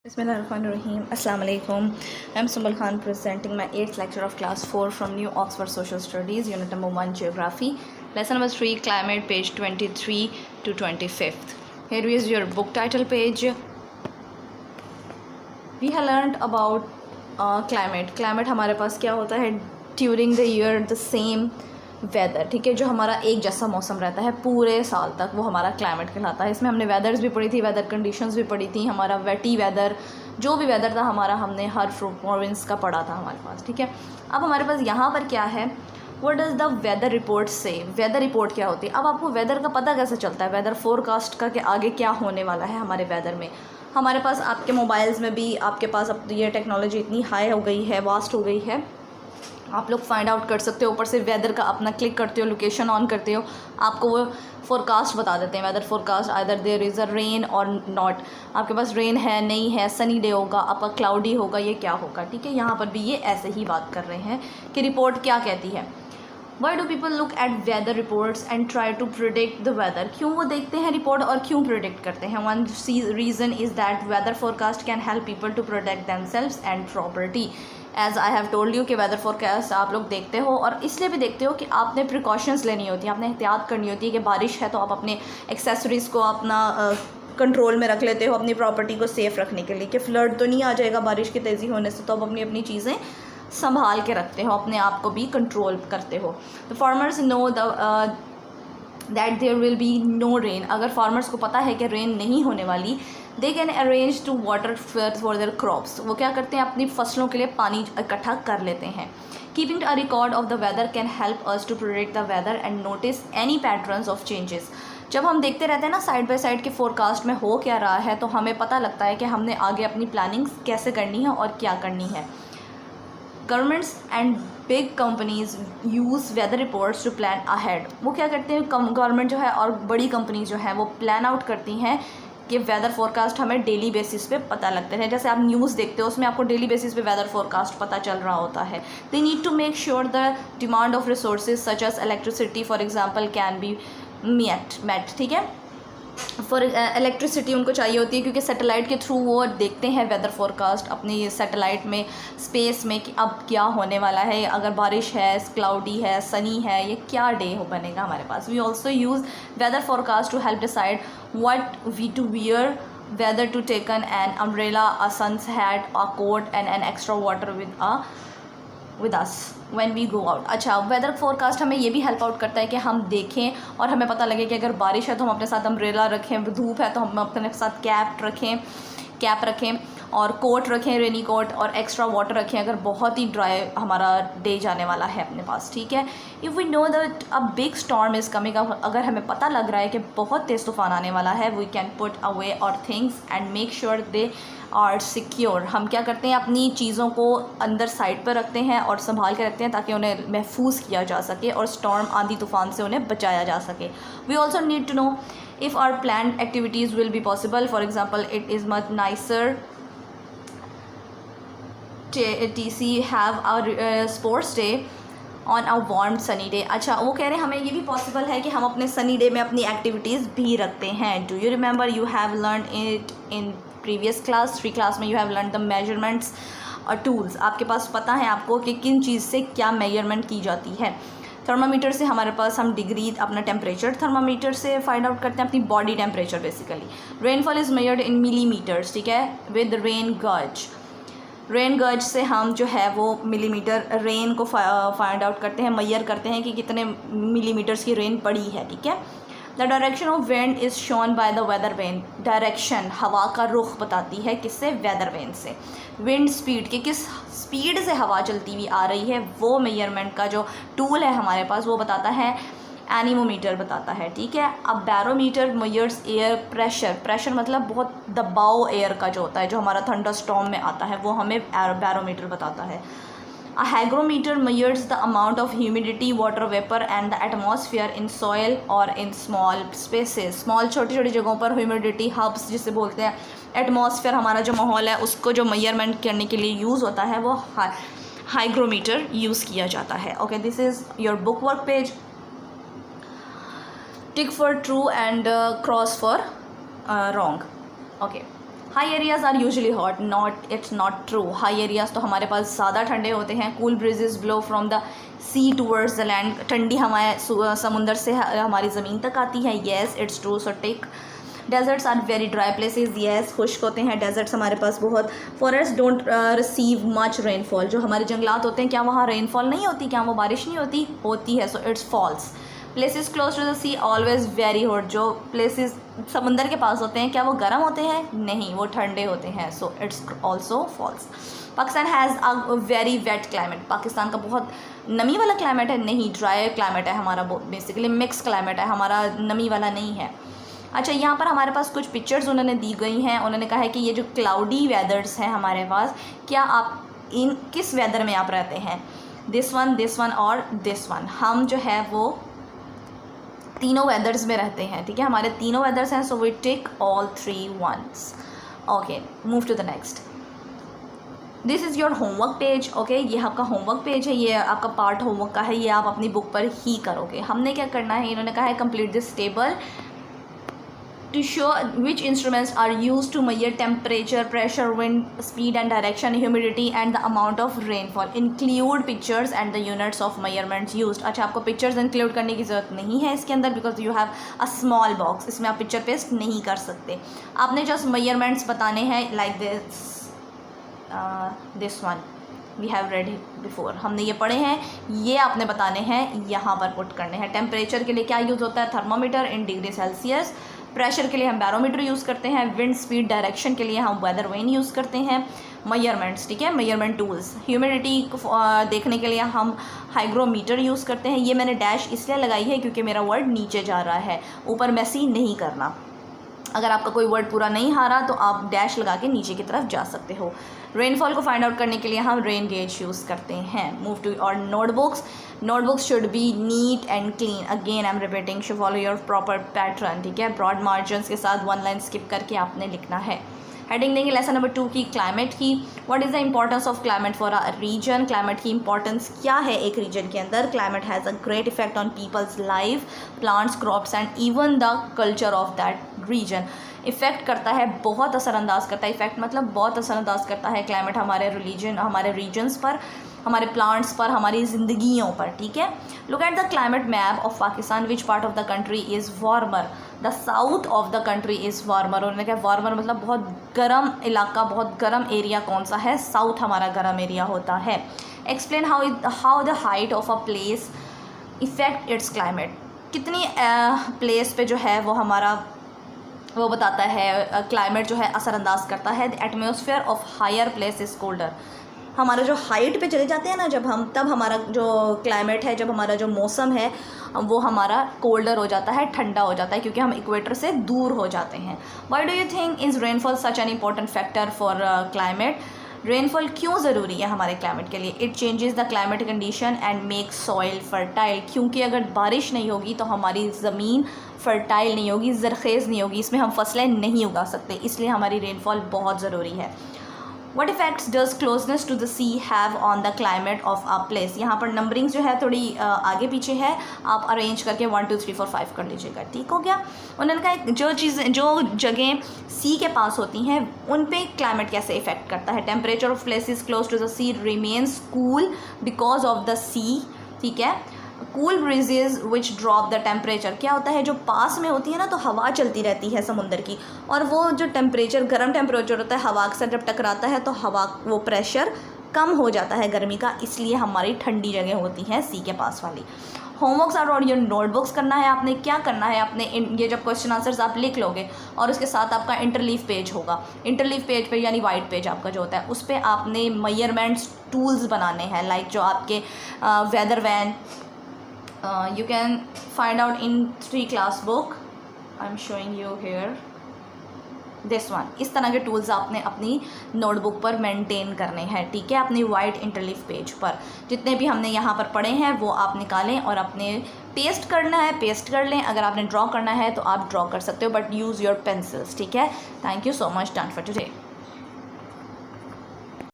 Bismillahirrahmanirrahim. Assalamu alaikum. I'm Sumbul Khan presenting my 8th lecture of class 4 from New Oxford Social Studies, unit number 1 Geography, lesson number 3 Climate, page 23 to 25th. Here is your book title page. We have learned about climate. Climate हमारे पास क्या होता है during the year the same weather, ठीक है, जो हमारा एक जैसा मौसम रहता है पूरे साल तक, वो हमारा क्लाइमेट कहलाता है। इसमें हमने वेदर्स भी पढ़ी थी, वेदर कंडीशंस भी पढ़ी थी, हमारा वेटी वेदर, जो भी वेदर था हमारा, हमने हर प्रोविंस का पढ़ा था हमारे पास, ठीक है। अब हमारे पास यहाँ पर क्या है, what does the weather report से, वेदर रिपोर्ट क्या होती है। अब आपको वेदर का पता कैसे चलता है, वेदर फोरकास्ट का कि आगे क्या होने वाला है हमारे वेदर में। हमारे पास आपके मोबाइल्स में भी आपके पास अब ये टेक्नोलॉजी इतनी हाई हो गई है, वास्ट हो गई है, आप लोग फाइंड आउट कर सकते हो। ऊपर से वेदर का अपना क्लिक करते हो, लोकेशन ऑन करते हो, आपको वो फोरकास्ट बता देते हैं, weather forecast, either there is a rain or not, आपके पास रेन है नहीं है, सनी डे होगा, आपका क्लाउडी होगा, ये क्या होगा, ठीक है। यहाँ पर भी ये ऐसे ही बात कर रहे हैं कि रिपोर्ट क्या कहती है। Why do people look at weather reports and try to predict the weather, क्यों वो देखते हैं रिपोर्ट और क्यों प्रिडिक्ट करते हैं। One reason is that weather forecast can help people to protect themselves and property. As I have told you कि weather forecast आप लोग देखते हो और इसलिए भी देखते हो कि आपने प्रिकॉशंस लेनी होती है, आपने एहतियात करनी होती है कि बारिश है तो आप अपने एक्सेसरीज़ को अपना कंट्रोल में रख लेते हो, अपनी प्रॉपर्टी को सेफ़ रखने के लिए, कि फ्लड तो नहीं आ जाएगा बारिश की तेज़ी होने से, तो आप अपनी अपनी चीज़ें संभाल के रखते हो, अपने आप को भी कंट्रोल करते हो। The farmers know that there will be no rain, अगर फार्मर्स को पता है कि रेन नहीं होने वाली, they can arrange to water for their crops, वो क्या करते हैं अपनी फसलों के लिए पानी इकट्ठा कर लेते हैं। Keeping a record of the weather can help us to predict the weather and notice any patterns of changes. जब हम देखते रहते हैं ना साइड बाय साइड के फोरकास्ट में हो क्या रहा है, तो हमें पता लगता है कि हमने आगे अपनी प्लानिंग कैसे करनी है और क्या करनी है। Governments and big companies use weather reports to plan ahead, वो क्या करते हैं, गवर्नमेंट जो है और बड़ी कंपनीज जो है वो प्लान आउट करती हैं कि वेदर फोरकास्ट हमें डेली बेसिस पे पता लगते हैं। जैसे आप न्यूज़ देखते हो उसमें आपको डेली बेसिस पे वेदर फोरकास्ट पता चल रहा होता है। They need to make sure the demand of resources such as electricity for example can be met, ठीक है। फॉर इलेक्ट्रिसिटी उनको चाहिए होती है क्योंकि सैटेलाइट के थ्रू वो देखते हैं वेदर फोरकास्ट अपनी सैटेलाइट में, स्पेस में, कि अब क्या होने वाला है, अगर बारिश है, क्लाउडी है, सनी है, ये क्या डे हो बनेगा हमारे पास। We also use weather forecast to help decide what we to wear, whether to taken an umbrella, a suns hat, a coat and an extra water with us when we go out. अच्छा, weather forecast हमें ये भी help out करता है कि हम देखें और हमें पता लगे कि अगर बारिश है तो हम अपने साथ अम्ब्रेला रखें, धूप है तो हम अपने साथ कैप रखें और कोट रखें, रेनी कोट, और एक्स्ट्रा वाटर रखें अगर बहुत ही ड्राई हमारा डे जाने वाला है अपने पास, ठीक है। If we know that a big storm is coming, अगर हमें पता लग रहा है कि बहुत तेज़ तूफान आने वाला है, we can put away our things and make sure they are secure. हम क्या करते हैं, अपनी चीज़ों को अंदर साइड पर रखते हैं और संभाल के रखते हैं ताकि उन्हें महफूज किया जा सके और स्टॉर्म, आंधी तूफान से उन्हें बचाया जा सके। We also need to know if our planned activities will be possible. For example, it is much nicer TC have our sports day on a warm sunny day. अच्छा, वो कह रहे हैं हमें ये भी पॉसिबल है कि हम अपने सनी डे में अपनी एक्टिविटीज़ भी रखते हैं। Do you remember you have learn it in previous class, 3 class में you have learn the measurements और टूल्स, आपके पास पता है आपको कि किन चीज़ से क्या मेजरमेंट की जाती है। थर्मामीटर से हमारे पास हम डिग्री, अपना टेम्परेचर थर्मामीटर से फाइंड आउट करते हैं, अपनी body temperature basically. Rainfall is measured in millimetres, ठीक है, विद रेन गज से हम जो है वो मिलीमीटर रेन को फाइंड आउट करते हैं, मेजर करते हैं कि कितने मिलीमीटर्स की रेन पड़ी है, ठीक है। The direction of wind is shown by the weather vane, direction हवा का रुख बताती है किससे, वेदर वेन से। विंड स्पीड, कि किस स्पीड से हवा चलती हुई आ रही है, वो मेजरमेंट का जो टूल है हमारे पास वो बताता है, एनीमोमीटर बताता है, ठीक है। अब बैरोमीटर मेजर्स एयर प्रेशर मतलब बहुत दबाव एयर का जो होता है, जो हमारा थंडर स्टॉर्म में आता है, वो हमें बैरोमीटर बताता है। A hygrometer measures the amount of humidity, water vapor and the atmosphere in soil or in small spaces. Small छोटी छोटी जगहों पर humidity hubs जिसे बोलते हैं, एटमॉस्फेयर हमारा जो माहौल है उसको जो मेजरमेंट करने के लिए यूज़ होता है वो हाइग्रोमीटर यूज़ किया जाता है। Okay, this is your book work page. Tick for true and cross for wrong. Okay, high areas are usually hot, not, it's not true. High areas तो हमारे पास ज़्यादा ठंडे होते हैं। Cool breezes blow from the sea towards the land, ठंडी हमारे समुंदर से हमारी ज़मीन तक आती है। Yes it's true, so take. Deserts are very dry places, yes खुश्क होते हैं डेजर्ट्स हमारे पास बहुत। Forest don't receive much rainfall, जो हमारे जंगलात होते हैं क्या वहाँ रेनफॉल नहीं होती, क्या वो बारिश नहीं होती, होती है, so it's false. Places close to the sea always very hot, जो प्लेसेस समंदर के पास होते हैं क्या वो गर्म होते हैं, नहीं वो ठंडे होते हैं, so it's also false. Pakistan has a very wet climate, Pakistan का बहुत नमी वाला क्लाइमेट है, नहीं ड्राई क्लाइमेट है हमारा, बेसिकली मिक्स क्लाइमेट है हमारा, नमी वाला नहीं है। अच्छा, यहाँ पर हमारे पास कुछ पिक्चर्स उन्होंने दी गई हैं। उन्होंने कहा है कि ये जो क्लाउडी वेदर्स हैं हमारे पास, क्या आप इन किस वेदर में आप रहते हैं, दिस वन और दिस वन। हम जो है वो तीनों वेदर्स में रहते हैं, ठीक है, हमारे तीनों वेदर्स हैं, so we take all 3 ones। Okay, move to the next. This is your homework page. Okay, ये आपका होमवर्क पेज है, ये आपका पार्ट होमवर्क का है, ये आप अपनी बुक पर ही करोगे। हमने क्या करना है, इन्होंने कहा है complete this table to show which instruments are used to measure temperature, pressure, wind speed and direction, humidity and the amount of rainfall, include pictures and the units of measurements used। अच्छा, आपको pictures include करने की ज़रूरत नहीं है इसके अंदर, because you have a small box, इसमें आप picture paste नहीं कर सकते। आपने just measurements बताने हैं, like this one we have read it before, हमने ये पढ़े हैं, ये आपने बताने हैं, यहाँ पर पुट करने हैं। टेम्परेचर के लिए क्या यूज़ होता है, thermometer in degree Celsius. Pressure के लिए हम बैरोमीटर यूज़ करते हैं। विंड स्पीड डायरेक्शन के लिए हम वेदर वेन यूज़ करते हैं। मेजरमेंट्स, ठीक है, मेजरमेंट टूल्स। ह्यूमिडिटी को देखने के लिए हम हाइग्रोमीटर यूज़ करते हैं। ये मैंने डैश इसलिए लगाई है क्योंकि मेरा वर्ड नीचे जा रहा है, ऊपर मैसी नहीं करना। अगर आपका कोई वर्ड पूरा नहीं आ रहा तो आप डैश लगा के नीचे की तरफ जा सकते हो। रेनफॉल को फाइंड आउट करने के लिए हम रेन गेज यूज़ करते हैं। मूव टू और notebooks. Notebooks should be neat and clean, again I am repeating, should follow your proper pattern, ठीक है। ब्रॉड मार्जिन्स के साथ 1 लाइन स्किप करके आपने लिखना है। हेडिंग देंगे लेसन नंबर 2 की, क्लाइमेट की। What is the importance of climate for a region, climate की इंपॉर्टेंस क्या है एक रीजन के अंदर। Climate has a great effect on people's life, plants, crops and even the culture of that region. Effect करता है, बहुत असरअंदाज करता है, इफ़ेक्ट मतलब बहुत असरअंदाज करता है क्लाइमेट हमारे हमारे रीजन्स पर, हमारे प्लांट्स पर, हमारी ज़िंदगियों पर, ठीक है। Look at the climate map of Pakistan, which part of the country is warmer, the south of the country is warmer. उन्होंने कहा वार्मर मतलब बहुत गर्म इलाका, बहुत गर्म एरिया कौन सा है, साउथ हमारा गर्म एरिया होता है। Explain how the height of a place effect it's climate, कितनी प्लेस पे जो है वो हमारा वो बताता है क्लाइमेट जो है असरअंदाज करता है। The atmosphere of higher place is colder, हमारा जो हाइट पे चले जाते हैं ना जब हम, तब हमारा जो क्लाइमेट है, जब हमारा जो मौसम है वो हमारा कोल्डर हो जाता है, ठंडा हो जाता है, क्योंकि हम इक्वेटर से दूर हो जाते हैं। Why do you think is rainfall such an important factor for climate, rainfall क्यों ज़रूरी है हमारे क्लाइमेट के लिए। It changes the climate condition and make soil fertile, क्योंकि अगर बारिश नहीं होगी तो हमारी ज़मीन फर्टाइल नहीं होगी, ज़रखेज़ नहीं होगी, इसमें हम फसलें नहीं उगा सकते, इसलिए हमारी रेनफॉल बहुत ज़रूरी है। What effects does closeness to the sea have on the climate of a place? यहाँ पर नंबरिंग जो है थोड़ी आगे पीछे है, आप अरेंज करके 1 2 3 4 5 कर लीजिएगा, ठीक हो गया। उन्होंने कहा जो जगह सी के पास होती हैं उन पे क्लाइमेट कैसे इफेक्ट करता है। Temperature of places close to the sea remains cool because of the sea, ठीक है। Cool breezes which drop the temperature, क्या होता है जो पास में होती है ना तो हवा चलती रहती है समुंदर की, और वो जो टेम्परेचर गर्म टेम्परेचर होता है हवा के साथ जब टकराता है तो हवा वो प्रेशर कम हो जाता है गर्मी का, इसलिए हमारी ठंडी जगह होती हैं सी के पास वाली। होमवर्क्स आर और योर नोटबुक्स करना है आपने, क्या करना है आपने, ये जब क्वेश्चन आंसर्स आप लिख लोगे और उसके साथ आपका इंटरलीव पेज होगा, इंटरलीव पेज पे यानी वाइट पेज आपका जो होता है उस पर आपने मेजरमेंट्स टूल्स बनाने हैं, लाइक जो आपके weather vane you can find out in 3 class book, I'm showing you here this one। इस तरह के टूल्स आपने अपनी नोटबुक पर मेंटेन करने हैं, ठीक है, अपनी वाइट इंटरलीफ पेज पर जितने भी हमने यहाँ पर पढ़े हैं वो आप निकालें और अपने पेस्ट करना है, पेस्ट कर लें। अगर आपने ड्रॉ करना है तो आप ड्रॉ कर सकते हो, बट यूज़ योर पेंसिल्स, ठीक है। Thank you so much, done for today.